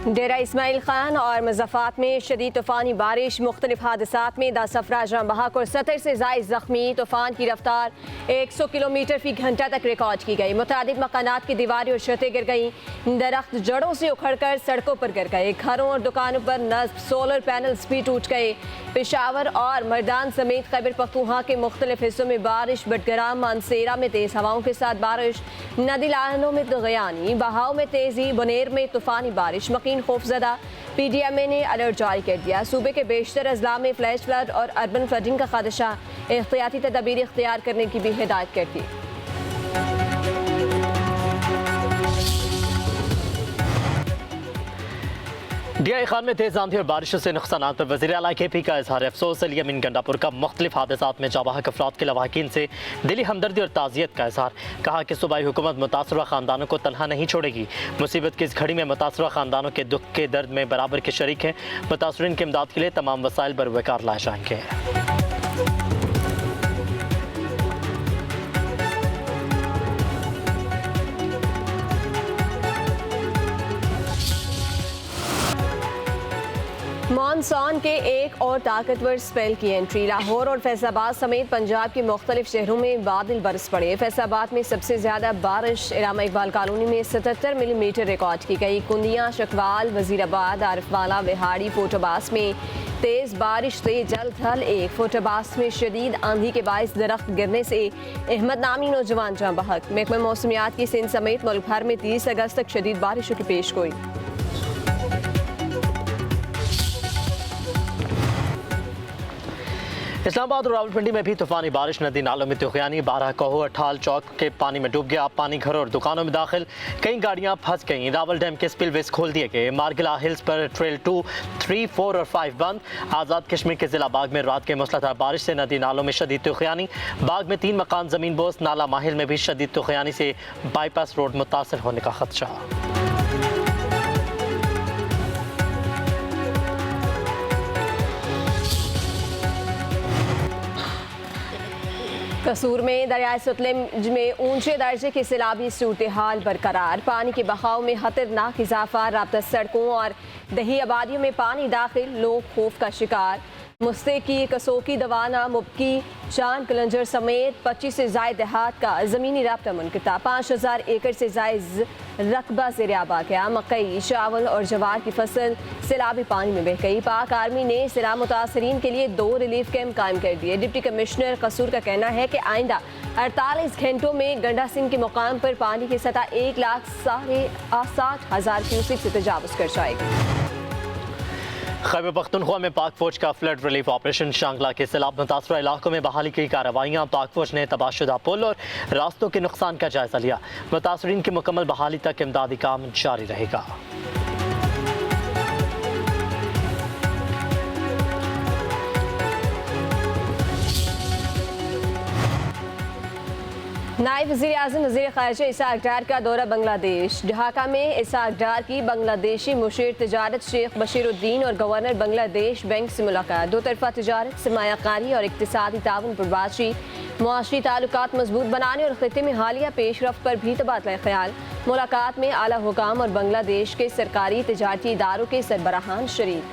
डेरा इस्माइल खान और मुज़फ़्फ़राबाद में शदीद तूफ़ानी बारिश, मुख्तलिफ हादसात में 10 अफराद जान बहक और 70 से ज़ायद ज़ख्मी। तूफ़ान की रफ्तार 100 किलोमीटर फ़ी घंटा तक रिकॉर्ड की गई। मुतादिद मकानात की दीवारें और छतें गिर गईं। दरख्त जड़ों से उखड़कर सड़कों पर गिर गए। घरों और दुकानों पर नस्ब सोलर पैनल्स भी टूट गए। पेशावर और मर्दान समेत खैबर पख्तूनख्वा के मुख्तलिफ हिस्सों में बारिश। बटग्राम मानसेरा में तेज़ हवाओं के साथ बारिश। नदी नालों में दगयानी, बहाव में तेज़ी। बुनेर में तूफ़ानी बारिश। खौफजदा PDMA ने अलर्ट जारी कर दिया। सूबे के बेशतर अजला में फ्लैश फ्लड और अर्बन फ्लडिंग का खदशा। एहतियाती तदाबीर इख्तियार करने की भी हिदायत कर दी। DI खान में तेज आंधी और बारिशों से नुकसान पर वज़ीर आला KP का इजहार अफसोस। अली अमीन गंडापुर का मुख्तलिफ हादसात में जाबाहक अफराद के लवाहिकीन से दिली हमदर्दी और ताज़ियत का इजहार। कहा कि सूबाई हुकूमत मुतासरा ख़ानदानों को तनहा नहीं छोड़ेगी। मुसीबत की इस घड़ी में मुतासरा ख़ानदानों के दुख के दर्द में बराबर के शरीक हैं। मुतासरीन की इमदाद के लिए तमाम वसाइल बरवकार लाए जाएंगे। मानसून के एक और ताकतवर स्पेल की एंट्री। लाहौर और फैसलाबाद समेत पंजाब के मुख्तलिफ शहरों में बादल बरस पड़े। फैसलाबाद में सबसे ज़्यादा बारिश इलामा इकबाल कॉलोनी में 77 मिलीमीटर रिकॉर्ड की गई। कुंदियाँ, शकवाल, वजीराबाद, आरिफवाला, बिहाड़ी, फोटोबास में तेज़ बारिश से जल थल एक। फोटोबास में शदीद आंधी के बायस दरख्त गिरने से अहमद नामी नौजवान जान बहक। महकमा मौसमियात की सिंध समेत मुल्क भर में 30 अगस्त तक शदीद बारिशों की पेश गोई। इस्लामाबाद और रावलपिंडी में भी तूफानी बारिश। नदी नालों में तूफानी। 12 कहो अठाल चौक के पानी में डूब गया। पानी घरों और दुकानों में दाखिल। कई गाड़ियां फंस गईं। रावल डैम के स्पिलवेज खोल दिए गए। मार्गिला हिल्स पर ट्रेल 2, 3, 4 और 5 बंद। आज़ाद कश्मीर के जिला बाग में रात के मूसलाधार बारिश से नदी नालों में शदीद तूफानी। बाग में 3 मकान ज़मीन बोस। नाला माहिल में भी शदीद तूफानी से बाईपास रोड मुतासर होने का खदशा। कसूर में दरियाए सतलुज में ऊंचे दर्जे की सैलाबी सूरत हाल बरकरार। पानी के बहाव में खतरनाक इजाफा। राब्ता सड़कों और दही आबादियों में पानी दाखिल। लोग खौफ का शिकार। मुस्ते की कसोकी दवाना मुबकी चांद कलंजर समेत 25 से ज़ायद देहात का ज़मीनी राब्ता मुनक़ता। 5000 एकड़ से ज़ायद रकबा ज़ेर-ए-आब आ गया। मकई, चावल और जवार की फसल सैलाबी पानी में बह गई। पाक आर्मी ने सैलाब मुतासरीन के लिए 2 रिलीफ कैंप कायम कर दिए। डिप्टी कमिश्नर कसूर का कहना है कि आइंदा 48 घंटों में गंडा सिंह के मुकाम पर पानी की सतह 1,60,000 क्यूसेक से तजावुज़ कर जाएगी। खैबर पख्तूनख्वा में पाक फौज का फ्लड रिलीफ ऑपरेशन। शांगला के सैलाब मुतासरा इलाकों में बहाली की कार्रवाइयाँ। पाक फौज ने तबाहशुदा पुल और रास्तों के नुकसान का जायजा लिया। मुतासरीन की मुकम्मल बहाली तक इमदादी काम जारी रहेगा। नायब वज़ीर आज़म वज़ीर ख़ारिजा इसाक डार का दौरा बांग्लादेश। ढाका में इसाक डार की बांग्लादेशी मुशीर तजारत शेख बशीरुद्दीन और गवर्नर बांग्लादेश बैंक से मुलाकात। 2 तरफ़ा तजारत, सरमायाकारी और इक़्तिसादी ताउन पर बातचीत। मुआशरी ताल्लुकात मजबूत बनाने और ख़ित्ते में हालिया पेशरफ्त पर भी तबादला ख्याल। मुलाकात में आला हुकाम और बांग्लादेश के सरकारी तजारती इदारों के सरबराहान शरीक।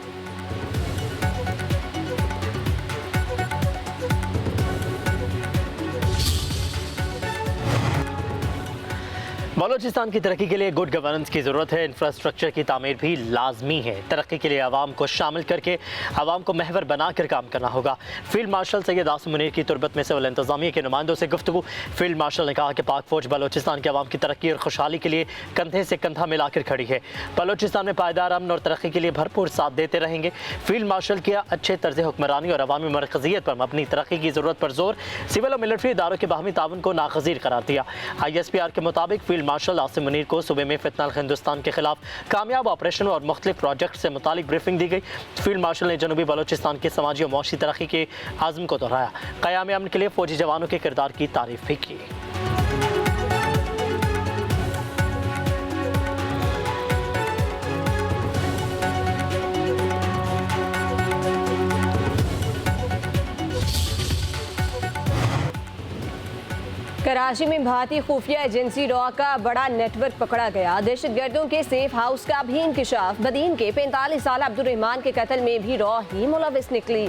बलोचिस्तान की तरक्की के लिए गुड गवर्नेंस की ज़रूरत है। इंफ्रास्ट्रक्चर की तामीर भी लाजमी है। तरक्की के लिए आवाम को शामिल करके आवाम को महवर बनाकर काम करना होगा। फील्ड मार्शल सैयद आसिम मुनीर की तुरबत में सिविल इंतज़ामिया के नुमाइंदों से गुफ्तगू। फील्ड मार्शल ने कहा कि पाक फौज बलोचिस्तान के आवाम की तरक्की और खुशहाली के लिए कंधे से कंधा मिलाकर खड़ी है। बलोचिस्तान में पायदार अमन और तरक्की के लिए भरपूर साथ देते रहेंगे। फील्ड मार्शल किया अच्छे तर्ज हुक्मरानी और अवामी मरकजियत पर मबनी तरक्की की ज़रूरत पर जोर। सिविल और मिलिट्री इदारों के बाहमी ताउन को नागज़ीर करार दिया। ISPR के मुताबिक फील्ड मार्शल आसिम मुनीर को सूबे में फितनल हिंदुस्तान के खिलाफ कामयाब ऑपरेशन और मुख्तलिफ प्रोजेक्ट से मुतालिक ब्रीफिंग दी गई। फील्ड मार्शल ने जनूबी बलोचिस्तान की समाजी और मुआशी तरक्की के आज़म को दोहराया। क़याम अमन के लिए फौजी जवानों के किरदार की तारीफ भी की। कराची में भारतीय खुफिया एजेंसी रॉ का बड़ा नेटवर्क पकड़ा गया। दहशतगर्दों के सेफ हाउस का भी इंकशाफ। बदीन के 45 साल अब्दुर्रहमान के कत्ल में भी रॉ ही मुलविस निकली।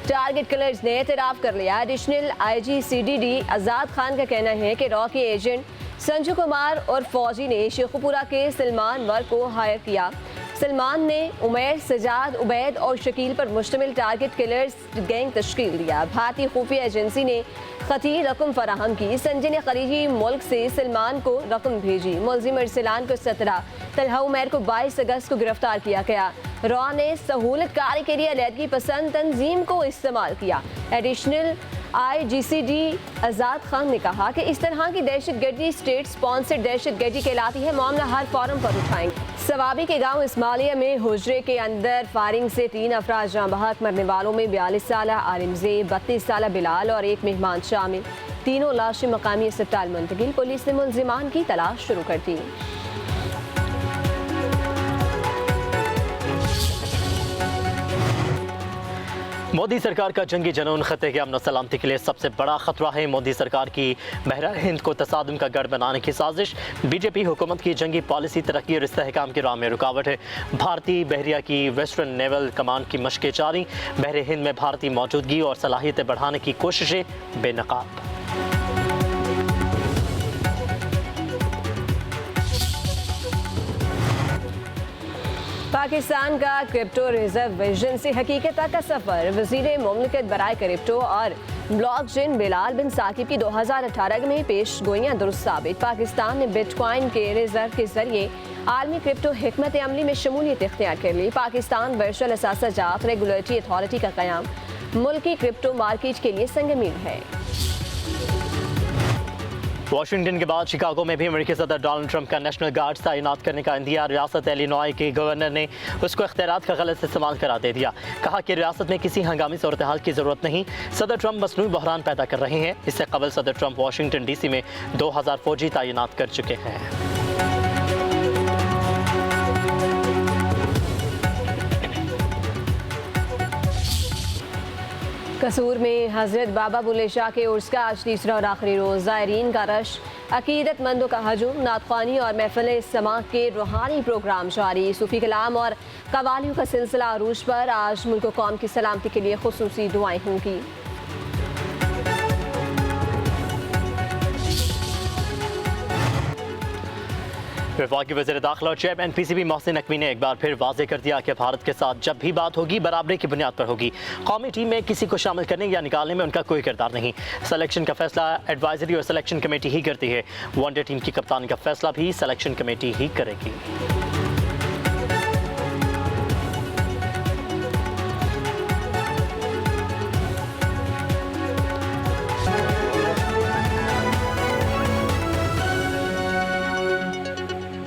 टारगेट किलर्स ने एतराफ़ कर लिया। एडिशनल IG CDD आज़ाद खान का कहना है कि रॉ के एजेंट संजू कुमार और फौजी ने शेखुपुरा के सलमान वर्क को हायर किया। सलमान ने उमैर, सजाद, उबैद और शकील पर मुश्तमिल टारगेट किलर्स गैंग तश्कील दिया। भारतीय खुफिया एजेंसी ने खती रकम फराहम की। संजय ने खलीजी मुल्क से सलमान को रकम भेजी। मुलजिम अरसलान को 17, तलहा उमैर को 22 अगस्त को गिरफ्तार किया गया। रॉ ने सहूलत कारी के लिए अलहदगी पसंद तंजीम को इस्तेमाल किया। एडिशनल IGCD आज़ाद खान ने कहा कि इस तरह की दहशतगर्दी स्टेट स्पॉन्सर्ड दहशतगर्दी कहलाती है। मामला हर फॉरम पर उठाएंगे। सवाबी के गांव इस्माइलिया में हुजरे के अंदर फायरिंग से 3 अफराद जाँ बहक। मरने वालों में 42 साल आलिमजे, 32 साल बिलाल और एक मेहमान शामिल। तीनों लाशें मकामी अस्पताल मुंतकिल। पुलिस ने मुलजिमान की तलाश शुरू कर दी। मोदी सरकार का जंगी जनून खत्े के अमन सलामती के लिए सबसे बड़ा खतरा है। मोदी सरकार की बहरा हिंद को तसादुम का गढ़ बनाने की साजिश। बीजेपी हुकूमत की जंगी पॉलिसी तरक्की और इस्तेहकाम की राह में रुकावट है। भारतीय बहरिया की वेस्टर्न नेवल कमांड की मशक़ें जारी। बहरे हिंद में भारतीय मौजूदगी और सलाहियतें बढ़ाने की कोशिशें बेनकाब। पाकिस्तान का क्रिप्टो रिजर्व विजन से हकीकत तक का सफर। वज़ीर मुमलिकत बराए क्रिप्टो और ब्लॉकचेन बिलाल बिन साकिब की 2018 में पेश गोइयाँ दुरुस्त साबित। पाकिस्तान ने बिटकॉइन के रिजर्व के जरिए आलमी क्रिप्टो हिकमत अमली में शमूलियत इख्तियार कर ली। पाकिस्तान वर्चुअल असासा जात रेगुलेटरी अथॉरिटी का क़याम मुल्की क्रिप्टो मार्केट के लिए संग मील है। वाशिंगटन के बाद शिकागो में भी अमेरिकी सदर डोनाल्ड ट्रंप का नेशनल गार्ड तैनात करने का इंदिया। रियासत इलिनॉय के गवर्नर ने उसको इख्तियारात का गलत इस्तेमाल करार दे दिया। कहा कि रियासत में किसी हंगामी सूरत हाल की ज़रूरत नहीं। सदर ट्रंप मसनूई बहरान पैदा कर रहे हैं। इससे कबल सदर ट्रंप वाशिंगटन DC में 2000 फौजी तैनात कर चुके हैं। कसूर में हज़रत बाबा बुल्ले शाह के उर्स का आज तीसरा और आखिरी रोज़। ज़ायरीन का रश, अकीदतमंदों का हजूम, नातख़्वानी और महफ़िल समाअत के रूहानी प्रोग्राम जारी। सूफ़ी कलाम और कवालियों का सिलसिला अरूज पर। आज मुल्क व कौम की सलामती के लिए खुसूसी दुआएं होंगी। वफाकी वज़ीर दाखिला और चेयरमैन PCB मोहसिन नकवी ने एक बार फिर वाज़ेह कर दिया कि भारत के साथ जब भी बात होगी बराबरी की बुनियाद पर होगी। कौमी टीम में किसी को शामिल करने या निकालने में उनका कोई किरदार नहीं। सिलेक्शन का फैसला एडवाइजरी और सिलेक्शन कमेटी ही करती है। वनडे टीम की कप्तानी का फैसला भी सिलेक्शन कमेटी ही करेगी।